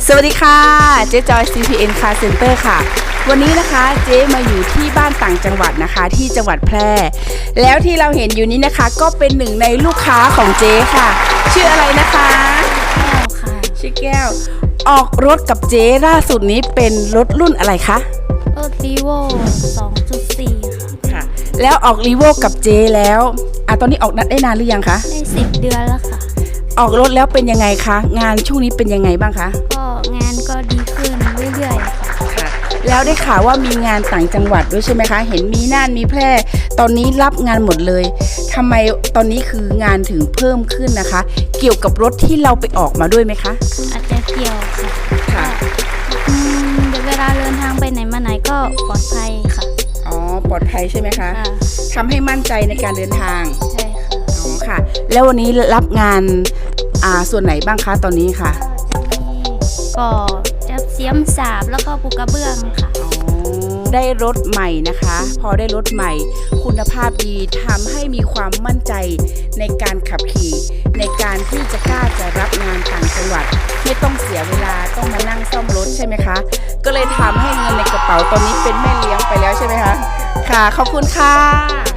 สวัสดีค่ะเจ๊จอย CPN Car Center ค่ะวันนี้นะคะเจ๊มาอยู่ที่บ้านต่างจังหวัดนะคะที่จังหวัดแพร่แล้วที่เราเห็นอยู่นี้นะคะก็เป็นหนึ่งในลูกค้าของเจ๊ค่ะชื่ออะไรนะคะแก้วค่ะชื่อแก้วออกรถกับเจ๊ล่าสุดนี้เป็นรถรุ่นอะไรคะรถลีโว 2.4 ค่ะแล้วออกลีโวกับเจ๊แล้วตอนนี้ออกนัดได้นานหรือยังคะได้10 เดือนแล้วค่ะออกรถแล้วเป็นยังไงคะงานช่วงนี้เป็นยังไงบ้างคะก็งานก็ดีขึ้นเรื่อยๆค่ะแล้วได้ข่าวว่ามีงานต่างจังหวัดด้วยใช่ไหมคะเห็นมีน่านมีแพร่ตอนนี้รับงานหมดเลยทำไมตอนนี้คืองานถึงเพิ่มขึ้นนะคะเกี่ยวกับรถที่เราไปออกมาด้วยไหมคะอาจจะเกี่ยวค่ะเวลาเดินทางไปไหนมาไหนก็ปลอดภัยค่ะอ๋อปลอดภัยใช่ไหมคะทำให้มั่นใจในการเดินทางใช่ค่ะอ๋อค่ะแล้ววันนี้รับงานส่วนไหนบ้างคะตอนนี้ค่ะก็จะเสียมสาบแล้วก็ปูกระเบื้องค่ะได้รถใหม่นะคะพอได้รถใหม่คุณภาพดีทำให้มีความมั่นใจในการขับขี่ในการที่จะกล้าจะรับงานต่างจังหวัดไม่ต้องเสียเวลาต้องมานั่งซ่อมรถใช่ไหมคะก็เลยทำให้เงินในกระเป๋าตอนนี้เป็นแม่เลี้ยงไปแล้วใช่ไหมคะค่ะขอบคุณค่ะ